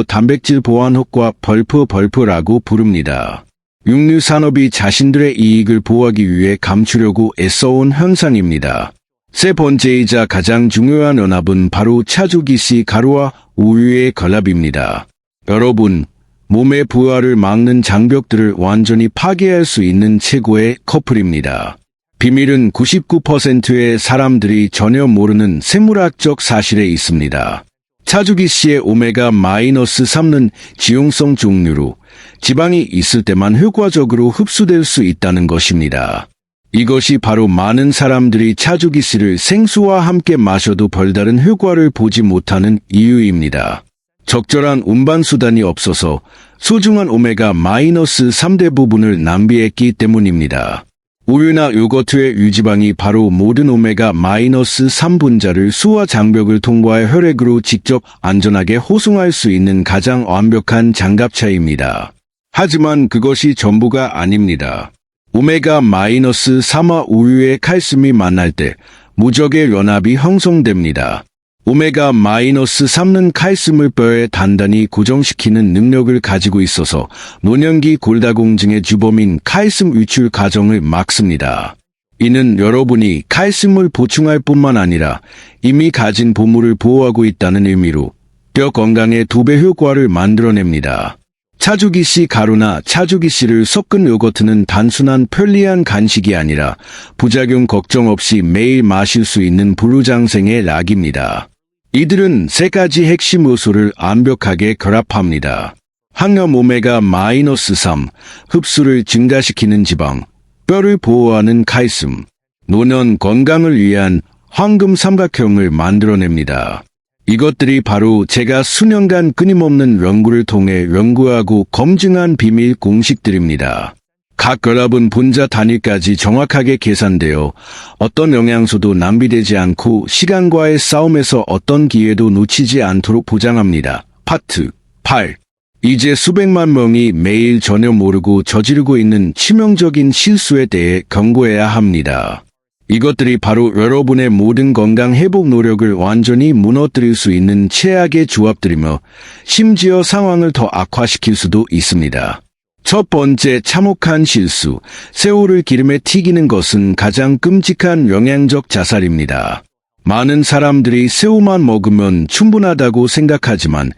단백질 보완 효과 벌프라고 부릅니다. 육류 산업이 자신들의 이익을 보호하기 위해 감추려고 애써온 현상입니다. 세 번째이자 가장 중요한 연합은 바로 차주기씨 가루와 우유의 결합입니다. 여러분, 몸의 부하를 막는 장벽들을 완전히 파괴할 수 있는 최고의 커플입니다. 비밀은 99%의 사람들이 전혀 모르는 생물학적 사실에 있습니다. 차주기씨의 오메가-3는 지용성 종류로 지방이 있을 때만 효과적으로 흡수될 수 있다는 것입니다. 이것이 바로 많은 사람들이 차주기씨를 생수와 함께 마셔도 별다른 효과를 보지 못하는 이유입니다. 적절한 운반 수단이 없어서 소중한 오메가-3 대부분을 낭비했기 때문입니다. 우유나 요거트의 유지방이 바로 모든 오메가-3 분자를 수와 장벽을 통과해 혈액으로 직접 안전하게 호송할 수 있는 가장 완벽한 장갑차입니다. 하지만 그것이 전부가 아닙니다. 오메가-3와 우유의 칼슘이 만날 때 무적의 연합이 형성됩니다. 오메가-3는 칼슘을 뼈에 단단히 고정시키는 능력을 가지고 있어서 노년기 골다공증의 주범인 칼슘 유출 과정을 막습니다. 이는 여러분이 칼슘을 보충할 뿐만 아니라 이미 가진 보물을 보호하고 있다는 의미로 뼈 건강에 2배 효과를 만들어냅니다. 차주기씨 가루나 차주기씨를 섞은 요거트는 단순한 편리한 간식이 아니라 부작용 걱정 없이 매일 마실 수 있는 불우장생의 약입니다. 이들은 3가지 핵심 요소를 완벽하게 결합합니다. 항염 오메가-3, 흡수를 증가시키는 지방, 뼈를 보호하는 칼슘, 노년 건강을 위한 황금 삼각형을 만들어냅니다. 이것들이 바로 제가 수년간 끊임없는 연구를 통해 연구하고 검증한 비밀 공식들입니다. 각 결합은 분자 단위까지 정확하게 계산되어 어떤 영양소도 낭비되지 않고 시간과의 싸움에서 어떤 기회도 놓치지 않도록 보장합니다. 파트 8. 이제 수백만 명이 매일 전혀 모르고 저지르고 있는 치명적인 실수에 대해 경고해야 합니다. 이것들이 바로 여러분의 모든 건강 회복 노력을 완전히 무너뜨릴 수 있는 최악의 조합들이며 심지어 상황을 더 악화시킬 수도 있습니다. 첫 번째 참혹한 실수, 새우를 기름에 튀기는 것은 가장 끔찍한 영양적 자살입니다. 많은 사람들이 새우만 먹으면 충분하다고 생각하지만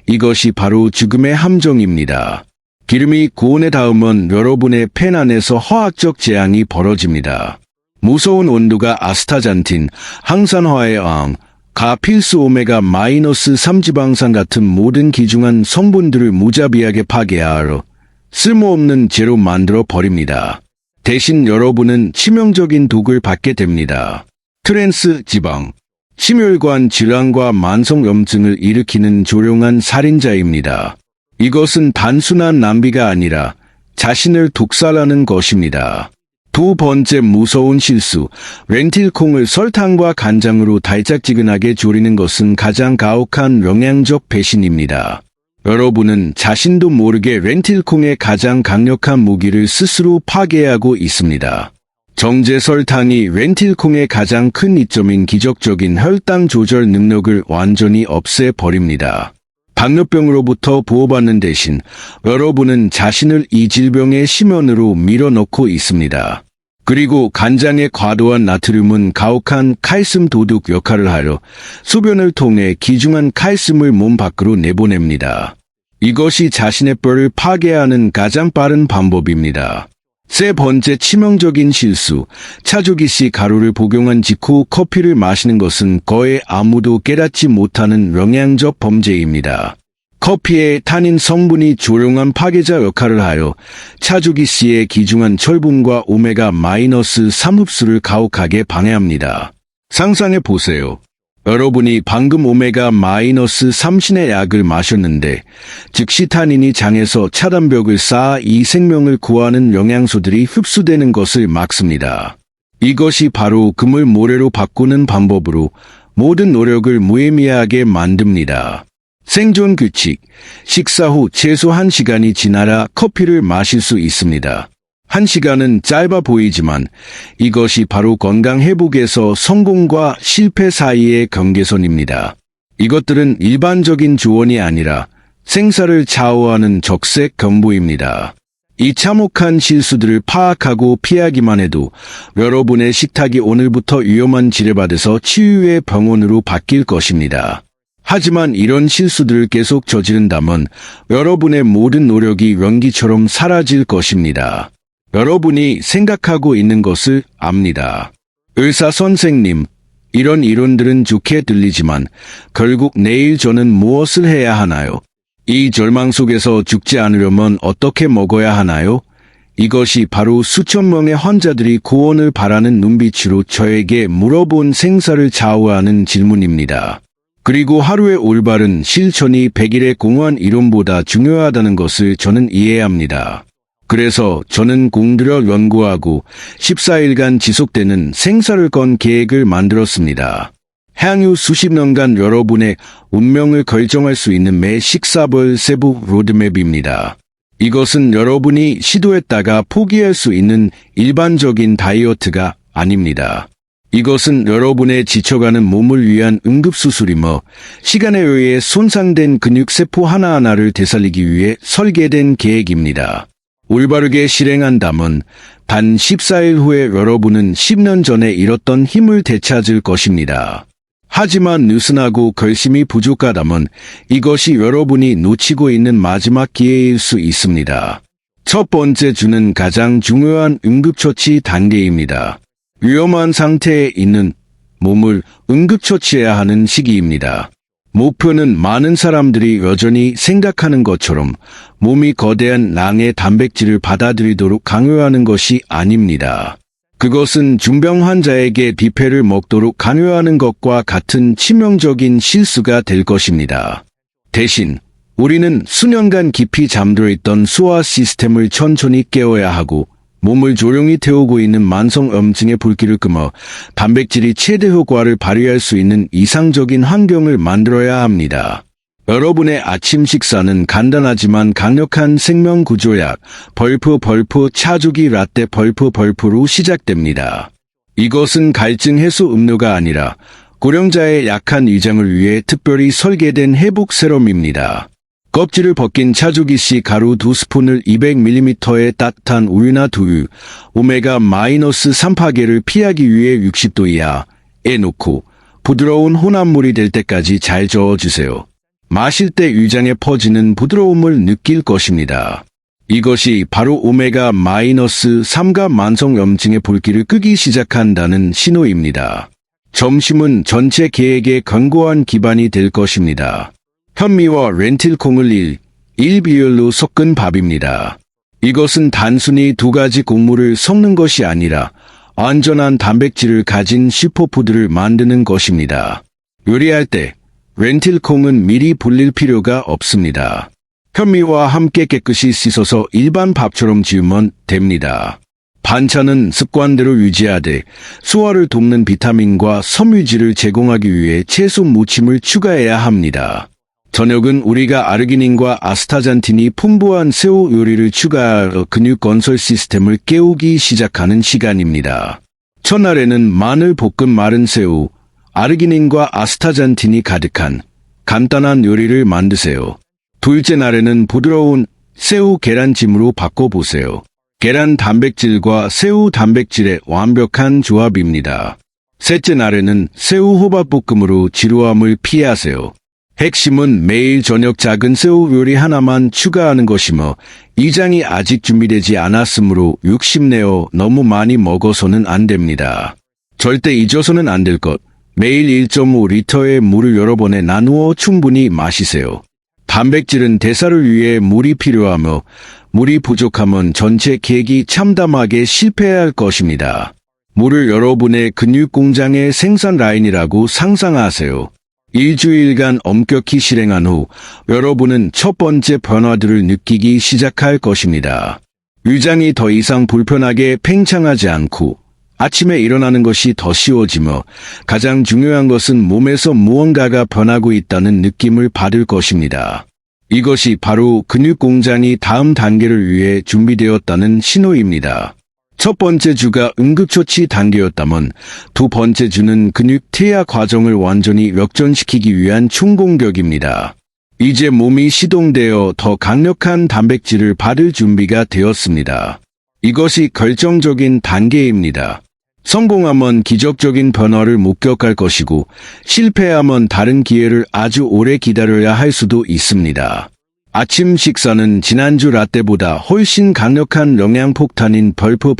이것이 바로 죽음의 함정입니다. 기름이 고온에 닿으면 여러분의 팬 안에서 화학적 재앙이 벌어집니다. 무서운 온도가 아스타잔틴, 항산화의 왕, 가필수 오메가-3 지방산 같은 모든 귀중한 성분들을 무자비하게 파괴하여 쓸모없는 재로 만들어 버립니다. 대신 여러분은 치명적인 독을 받게 됩니다. 트랜스 지방, 심혈관 질환과 만성염증을 일으키는 조용한 살인자입니다. 이것은 단순한 낭비가 아니라 자신을 독살하는 것입니다. 두 번째 무서운 실수, 렌틸콩을 설탕과 간장으로 달짝지근하게 조리는 것은 가장 가혹한 영양적 배신입니다. 여러분은 자신도 모르게 렌틸콩의 가장 강력한 무기를 스스로 파괴하고 있습니다. 정제 설탕이 렌틸콩의 가장 큰 이점인 기적적인 혈당 조절 능력을 완전히 없애버립니다. 당뇨병으로부터 보호받는 대신 여러분은 자신을 이 질병의 심연으로 밀어넣고 있습니다. 그리고 간장의 과도한 나트륨은 가혹한 칼슘 도둑 역할을 하여 소변을 통해 귀중한 칼슘을 몸 밖으로 내보냅니다. 이것이 자신의 뼈를 파괴하는 가장 빠른 방법입니다. 세 번째 치명적인 실수, 차조기씨 가루를 복용한 직후 커피를 마시는 것은 거의 아무도 깨닫지 못하는 영양적 범죄입니다. 커피의 타닌 성분이 조용한 파괴자 역할을 하여 차조기씨의 귀중한 철분과 오메가-3 흡수를 가혹하게 방해합니다. 상상해 보세요. 여러분이 방금 오메가-3 신의 약을 마셨는데 즉시 타닌이 장에서 차단벽을 쌓아 이 생명을 구하는 영양소들이 흡수되는 것을 막습니다. 이것이 바로 금을 모래로 바꾸는 방법으로 모든 노력을 무의미하게 만듭니다. 생존 규칙, 식사 후 최소 1시간이 지나야 커피를 마실 수 있습니다. 1시간은 짧아 보이지만 이것이 바로 건강 회복에서 성공과 실패 사이의 경계선입니다. 이것들은 일반적인 조언이 아니라 생사를 좌우하는 적색 경보입니다. 이 참혹한 실수들을 파악하고 피하기만 해도 여러분의 식탁이 오늘부터 위험한 지뢰밭에서 치유의 병원으로 바뀔 것입니다. 하지만 이런 실수들을 계속 저지른다면 여러분의 모든 노력이 연기처럼 사라질 것입니다. 여러분이 생각하고 있는 것을 압니다. 의사 선생님, 이런 이론들은 좋게 들리지만 결국 내일 저는 무엇을 해야 하나요? 이 절망 속에서 죽지 않으려면 어떻게 먹어야 하나요? 이것이 바로 수천 명의 환자들이 구원을 바라는 눈빛으로 저에게 물어본 생사를 좌우하는 질문입니다. 그리고 하루의 올바른 실천이 100일의 공허한 이론보다 중요하다는 것을 저는 이해합니다. 그래서 저는 공들여 연구하고 14일간 지속되는 생사를 건 계획을 만들었습니다. 향후 수십 년간 여러분의 운명을 결정할 수 있는 매 식사별 세부 로드맵입니다. 이것은 여러분이 시도했다가 포기할 수 있는 일반적인 다이어트가 아닙니다. 이것은 여러분의 지쳐가는 몸을 위한 응급수술이며 시간에 의해 손상된 근육세포 하나하나를 되살리기 위해 설계된 계획입니다. 올바르게 실행한다면 단 14일 후에 여러분은 10년 전에 잃었던 힘을 되찾을 것입니다. 하지만 느슨하고 결심이 부족하다면 이것이 여러분이 놓치고 있는 마지막 기회일 수 있습니다. 첫 번째 주는 가장 중요한 응급처치 단계입니다. 위험한 상태에 있는 몸을 응급처치해야 하는 시기입니다. 목표는 많은 사람들이 여전히 생각하는 것처럼 몸이 거대한 량의 단백질을 받아들이도록 강요하는 것이 아닙니다. 그것은 중병 환자에게 뷔페를 먹도록 강요하는 것과 같은 치명적인 실수가 될 것입니다. 대신 우리는 수년간 깊이 잠들어 있던 소화 시스템을 천천히 깨워야 하고 몸을 조용히 태우고 있는 만성염증의 불길을 끄며 단백질이 최대 효과를 발휘할 수 있는 이상적인 환경을 만들어야 합니다. 여러분의 아침 식사는 간단하지만 강력한 생명구조약 벌프 차조기 라떼 벌프로 시작됩니다. 이것은 갈증 해소 음료가 아니라 고령자의 약한 위장을 위해 특별히 설계된 회복 세럼입니다. 껍질을 벗긴 차조기씨 가루 2스푼을 200ml의 따뜻한 우유나 두유, 오메가-3 파괴를 피하기 위해 60도 이하에 놓고 부드러운 혼합물이 될 때까지 잘 저어주세요. 마실 때 위장에 퍼지는 부드러움을 느낄 것입니다. 이것이 바로 오메가-3가 만성염증의 불길을 끄기 시작한다는 신호입니다. 점심은 전체 계획의 견고한 기반이 될 것입니다. 현미와 렌틸콩을 1 비율로 섞은 밥입니다. 이것은 단순히 두 가지 곡물을 섞는 것이 아니라 안전한 단백질을 가진 슈퍼푸드를 만드는 것입니다. 요리할 때 렌틸콩은 미리 불릴 필요가 없습니다. 현미와 함께 깨끗이 씻어서 일반 밥처럼 지으면 됩니다. 반찬은 습관대로 유지하되 소화를 돕는 비타민과 섬유질을 제공하기 위해 채소 무침을 추가해야 합니다. 저녁은 우리가 아르기닌과 아스타잔틴이 풍부한 새우 요리를 추가하여 근육 건설 시스템을 깨우기 시작하는 시간입니다. 첫날에는 마늘 볶음 마른 새우, 아르기닌과 아스타잔틴이 가득한 간단한 요리를 만드세요. 둘째 날에는 부드러운 새우 계란찜으로 바꿔보세요. 계란 단백질과 새우 단백질의 완벽한 조합입니다. 셋째 날에는 새우 호박볶음으로 지루함을 피하세요. 핵심은 매일 저녁 작은 새우 요리 하나만 추가하는 것이며 이 장이 아직 준비되지 않았으므로 욕심내어 너무 많이 먹어서는 안 됩니다. 절대 잊어서는 안 될 것. 매일 1.5리터의 물을 여러 번에 나누어 충분히 마시세요. 단백질은 대사를 위해 물이 필요하며 물이 부족하면 전체 계획이 참담하게 실패할 것입니다. 물을 여러분의 근육 공장의 생산 라인이라고 상상하세요. 일주일간 엄격히 실행한 후 여러분은 첫 번째 변화들을 느끼기 시작할 것입니다. 위장이 더 이상 불편하게 팽창하지 않고 아침에 일어나는 것이 더 쉬워지며 가장 중요한 것은 몸에서 무언가가 변하고 있다는 느낌을 받을 것입니다. 이것이 바로 근육 공장이 다음 단계를 위해 준비되었다는 신호입니다. 첫 번째 주가 응급처치 단계였다면 두 번째 주는 근육 퇴화 과정을 완전히 역전시키기 위한 총공격입니다. 이제 몸이 시동되어 더 강력한 단백질을 받을 준비가 되었습니다. 이것이 결정적인 단계입니다. 성공하면 기적적인 변화를 목격할 것이고 실패하면 다른 기회를 아주 오래 기다려야 할 수도 있습니다. 아침 식사는 지난주 라떼보다 훨씬 강력한 영양 폭탄인 벌프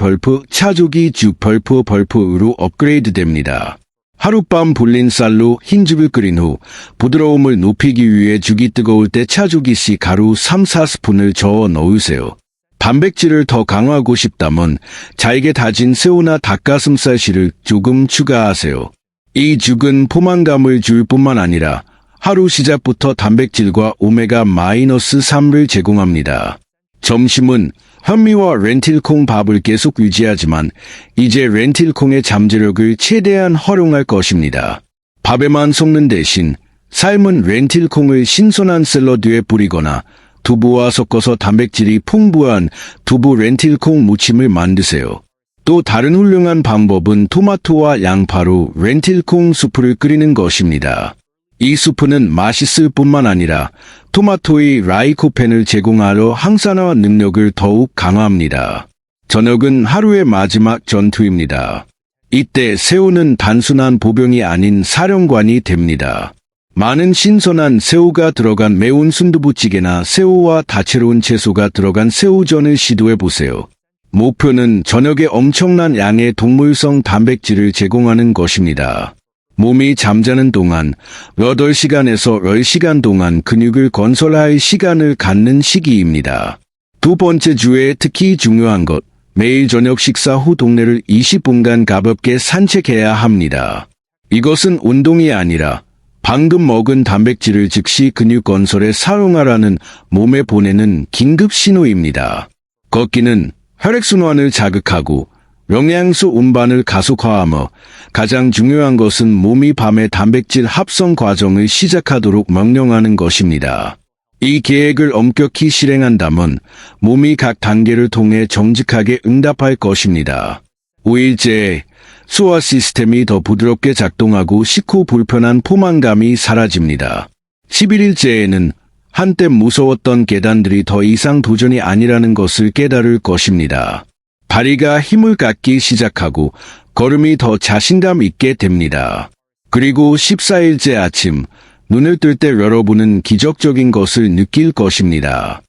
차조기 죽 벌프으로 업그레이드 됩니다. 하룻밤 불린 쌀로 흰죽을 끓인 후 부드러움을 높이기 위해 죽이 뜨거울 때 차조기씨 가루 3-4스푼을 저어 넣으세요. 단백질을 더 강화하고 싶다면 잘게 다진 새우나 닭가슴살씨를 조금 추가하세요. 이 죽은 포만감을 줄 뿐만 아니라 하루 시작부터 단백질과 오메가-3를 제공합니다. 점심은 현미와 렌틸콩 밥을 계속 유지하지만 이제 렌틸콩의 잠재력을 최대한 활용할 것입니다. 밥에만 섞는 대신 삶은 렌틸콩을 신선한 샐러드에 뿌리거나 두부와 섞어서 단백질이 풍부한 두부 렌틸콩 무침을 만드세요. 또 다른 훌륭한 방법은 토마토와 양파로 렌틸콩 수프를 끓이는 것입니다. 이 수프는 맛있을 뿐만 아니라 토마토의 라이코펜을 제공하여 항산화 능력을 더욱 강화합니다. 저녁은 하루의 마지막 전투입니다. 이때 새우는 단순한 보병이 아닌 사령관이 됩니다. 많은 신선한 새우가 들어간 매운 순두부찌개나 새우와 다채로운 채소가 들어간 새우전을 시도해보세요. 목표는 저녁에 엄청난 양의 동물성 단백질을 제공하는 것입니다. 몸이 잠자는 동안 8시간에서 10시간 동안 근육을 건설할 시간을 갖는 시기입니다. 두 번째 주에 특히 중요한 것, 매일 저녁 식사 후 동네를 20분간 가볍게 산책해야 합니다. 이것은 운동이 아니라 방금 먹은 단백질을 즉시 근육 건설에 사용하라는 몸에 보내는 긴급 신호입니다. 걷기는 혈액순환을 자극하고 영양소 운반을 가속화하며 가장 중요한 것은 몸이 밤에 단백질 합성 과정을 시작하도록 명령하는 것입니다. 이 계획을 엄격히 실행한다면 몸이 각 단계를 통해 정직하게 응답할 것입니다. 5일째, 소화 시스템이 더 부드럽게 작동하고 식후 불편한 포만감이 사라집니다. 11일째에는 한때 무서웠던 계단들이 더 이상 도전이 아니라는 것을 깨달을 것입니다. 다리가 힘을 갖기 시작하고 걸음이 더 자신감 있게 됩니다. 그리고 14일째 아침, 눈을 뜰 때 여러분은 기적적인 것을 느낄 것입니다.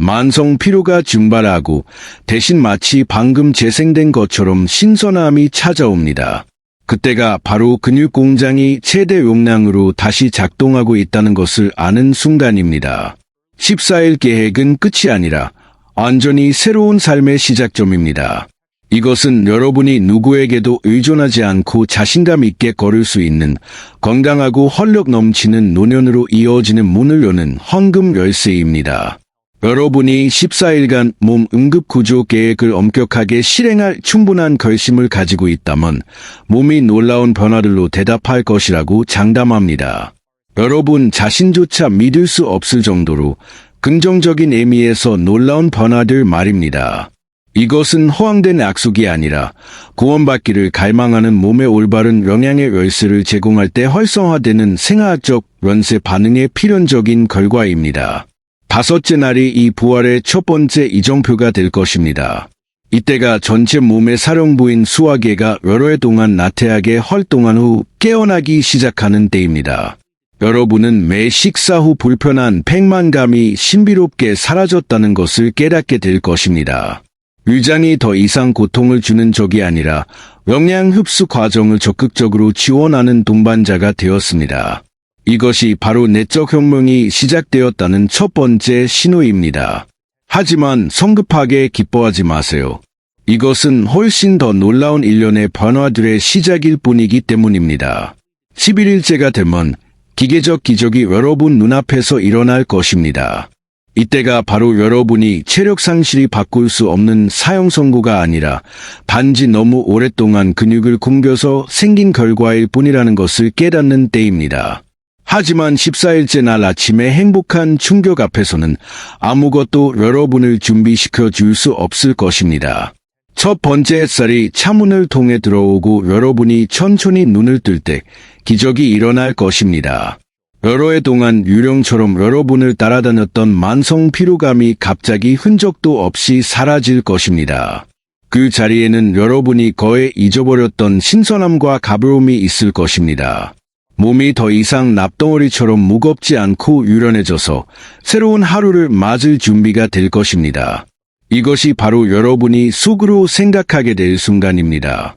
만성 피로가 증발하고 대신 마치 방금 재생된 것처럼 신선함이 찾아옵니다. 그때가 바로 근육 공장이 최대 용량으로 다시 작동하고 있다는 것을 아는 순간입니다. 14일 계획은 끝이 아니라 완전히 새로운 삶의 시작점입니다. 이것은 여러분이 누구에게도 의존하지 않고 자신감 있게 걸을 수 있는 건강하고 활력 넘치는 노년으로 이어지는 문을 여는 황금 열쇠입니다. 여러분이 14일간 몸 응급구조 계획을 엄격하게 실행할 충분한 결심을 가지고 있다면 몸이 놀라운 변화들로 대답할 것이라고 장담합니다. 여러분 자신조차 믿을 수 없을 정도로 긍정적인 의미에서 놀라운 변화들 말입니다. 이것은 허황된 약속이 아니라 구원받기를 갈망하는 몸의 올바른 영양의 열쇠를 제공할 때 활성화되는 생화학적 연쇄 반응의 필연적인 결과입니다. 5째 날이 이 부활의 첫 번째 이정표가 될 것입니다. 이때가 전체 몸의 사령부인 수화계가 여러 해 동안 나태하게 활동한 후 깨어나기 시작하는 때입니다. 여러분은 매 식사 후 불편한 팽만감이 신비롭게 사라졌다는 것을 깨닫게 될 것입니다. 위장이 더 이상 고통을 주는 적이 아니라 영양 흡수 과정을 적극적으로 지원하는 동반자가 되었습니다. 이것이 바로 내적 혁명이 시작되었다는 첫 번째 신호입니다. 하지만 성급하게 기뻐하지 마세요. 이것은 훨씬 더 놀라운 일련의 변화들의 시작일 뿐이기 때문입니다. 11일째가 되면 기계적 기적이 여러분 눈앞에서 일어날 것입니다. 이때가 바로 여러분이 체력 상실이 바꿀 수 없는 사형 선고가 아니라 단지 너무 오랫동안 근육을 굶겨서 생긴 결과일 뿐이라는 것을 깨닫는 때입니다. 하지만 14일째 날 아침의 행복한 충격 앞에서는 아무것도 여러분을 준비시켜 줄 수 없을 것입니다. 첫 번째 햇살이 차문을 통해 들어오고 여러분이 천천히 눈을 뜰 때 기적이 일어날 것입니다. 여러 해 동안 유령처럼 여러분을 따라다녔던 만성 피로감이 갑자기 흔적도 없이 사라질 것입니다. 그 자리에는 여러분이 거의 잊어버렸던 신선함과 가벼움이 있을 것입니다. 몸이 더 이상 납덩어리처럼 무겁지 않고 유연해져서 새로운 하루를 맞을 준비가 될 것입니다. 이것이 바로 여러분이 속으로 생각하게 될 순간입니다.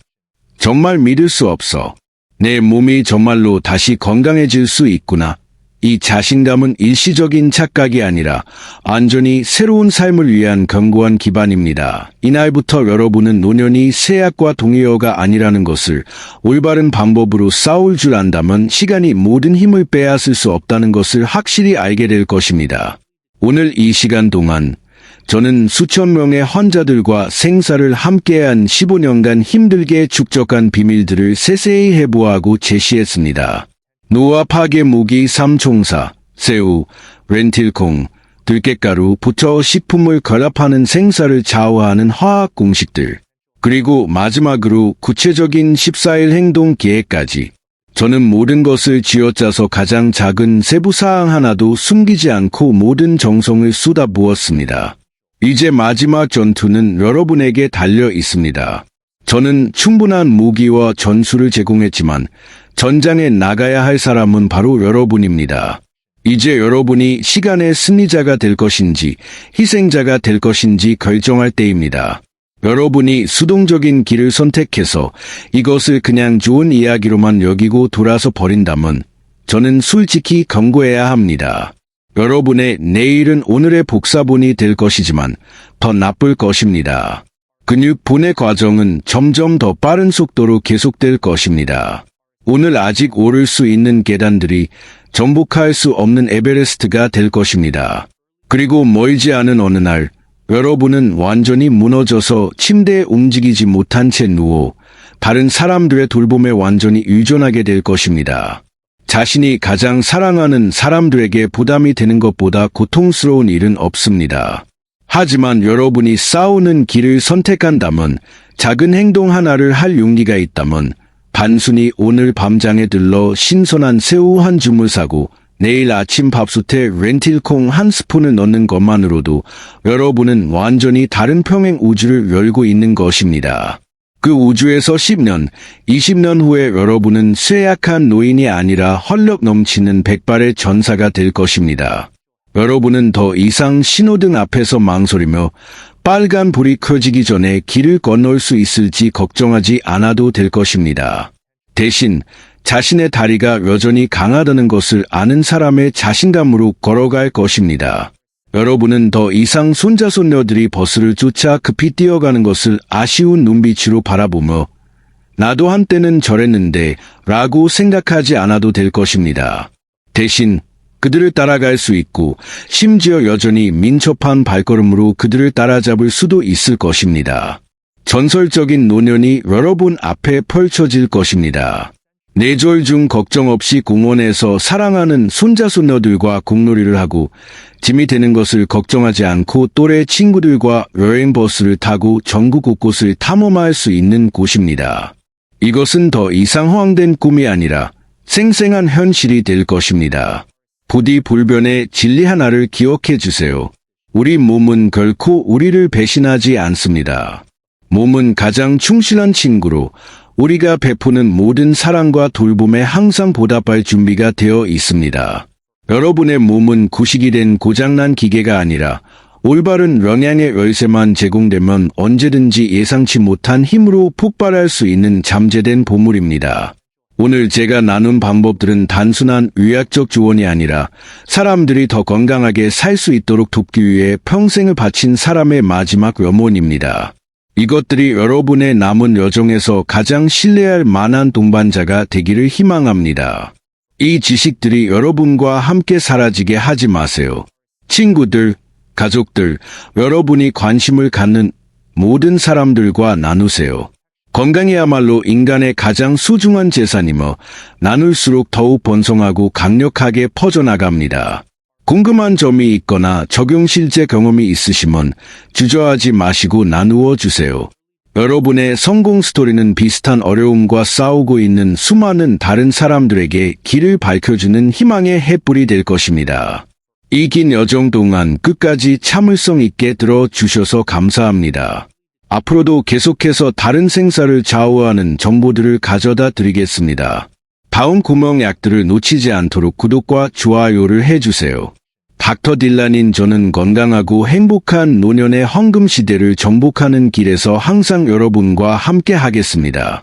정말 믿을 수 없어. 내 몸이 정말로 다시 건강해질 수 있구나. 이 자신감은 일시적인 착각이 아니라 완전히 새로운 삶을 위한 견고한 기반입니다. 이날부터 여러분은 노년이 세약과 동의어가 아니라는 것을 올바른 방법으로 싸울 줄 안다면 시간이 모든 힘을 빼앗을 수 없다는 것을 확실히 알게 될 것입니다. 오늘 이 시간 동안 저는 수천 명의 환자들과 생사를 함께한 15년간 힘들게 축적한 비밀들을 세세히 해부하고 제시했습니다. 노화 파괴 무기 삼총사, 새우, 렌틸콩, 들깨가루, 부처 식품을 결합하는 생사를 좌우하는 화학 공식들, 그리고 마지막으로 구체적인 14일 행동 계획까지. 저는 모든 것을 쥐어짜서 가장 작은 세부사항 하나도 숨기지 않고 모든 정성을 쏟아부었습니다. 이제 마지막 전투는 여러분에게 달려 있습니다. 저는 충분한 무기와 전술을 제공했지만 전장에 나가야 할 사람은 바로 여러분입니다. 이제 여러분이 시간의 승리자가 될 것인지 희생자가 될 것인지 결정할 때입니다. 여러분이 수동적인 길을 선택해서 이것을 그냥 좋은 이야기로만 여기고 돌아서 버린다면 저는 솔직히 경고해야 합니다. 여러분의 내일은 오늘의 복사본이 될 것이지만 더 나쁠 것입니다. 근육 분해 과정은 점점 더 빠른 속도로 계속될 것입니다. 오늘 아직 오를 수 있는 계단들이 정복할 수 없는 에베레스트가 될 것입니다. 그리고 멀지 않은 어느 날 여러분은 완전히 무너져서 침대에 움직이지 못한 채 누워 다른 사람들의 돌봄에 완전히 의존하게 될 것입니다. 자신이 가장 사랑하는 사람들에게 부담이 되는 것보다 고통스러운 일은 없습니다. 하지만 여러분이 싸우는 길을 선택한다면, 작은 행동 하나를 할 용기가 있다면, 단순히 오늘 밤장에 들러 신선한 새우 한 줌을 사고 내일 아침 밥솥에 렌틸콩 한 스푼을 넣는 것만으로도 여러분은 완전히 다른 평행 우주를 열고 있는 것입니다. 그 우주에서 10년, 20년 후에 여러분은 쇠약한 노인이 아니라 활력 넘치는 백발의 전사가 될 것입니다. 여러분은 더 이상 신호등 앞에서 망설이며 빨간 불이 켜지기 전에 길을 건널 수 있을지 걱정하지 않아도 될 것입니다. 대신 자신의 다리가 여전히 강하다는 것을 아는 사람의 자신감으로 걸어갈 것입니다. 여러분은 더 이상 손자손녀들이 버스를 쫓아 급히 뛰어가는 것을 아쉬운 눈빛으로 바라보며 나도 한때는 저랬는데 라고 생각하지 않아도 될 것입니다. 대신 그들을 따라갈 수 있고 심지어 여전히 민첩한 발걸음으로 그들을 따라잡을 수도 있을 것입니다. 전설적인 노년이 여러분 앞에 펼쳐질 것입니다. 내절 중 걱정 없이 공원에서 사랑하는 손자손녀들과 공놀이를 하고 짐이 되는 것을 걱정하지 않고 또래 친구들과 여행버스를 타고 전국 곳곳을 탐험할 수 있는 곳입니다. 이것은 더 이상 허황된 꿈이 아니라 생생한 현실이 될 것입니다. 부디 불변의 진리 하나를 기억해 주세요. 우리 몸은 결코 우리를 배신하지 않습니다. 몸은 가장 충실한 친구로 우리가 베푸는 모든 사랑과 돌봄에 항상 보답할 준비가 되어 있습니다. 여러분의 몸은 구식이 된 고장난 기계가 아니라 올바른 영양의 열쇠만 제공되면 언제든지 예상치 못한 힘으로 폭발할 수 있는 잠재된 보물입니다. 오늘 제가 나눈 방법들은 단순한 의학적 조언이 아니라 사람들이 더 건강하게 살 수 있도록 돕기 위해 평생을 바친 사람의 마지막 염원입니다. 이것들이 여러분의 남은 여정에서 가장 신뢰할 만한 동반자가 되기를 희망합니다. 이 지식들이 여러분과 함께 사라지게 하지 마세요. 친구들, 가족들, 여러분이 관심을 갖는 모든 사람들과 나누세요. 건강이야말로 인간의 가장 소중한 재산이며 나눌수록 더욱 번성하고 강력하게 퍼져나갑니다. 궁금한 점이 있거나 적용 실제 경험이 있으시면 주저하지 마시고 나누어 주세요. 여러분의 성공 스토리는 비슷한 어려움과 싸우고 있는 수많은 다른 사람들에게 길을 밝혀주는 희망의 햇불이 될 것입니다. 이 긴 여정 동안 끝까지 참을성 있게 들어주셔서 감사합니다. 앞으로도 계속해서 다른 생사를 좌우하는 정보들을 가져다 드리겠습니다. 다음 구멍약들을 놓치지 않도록 구독과 좋아요를 해주세요. 닥터 딜란인 저는 건강하고 행복한 노년의 황금 시대를 정복하는 길에서 항상 여러분과 함께 하겠습니다.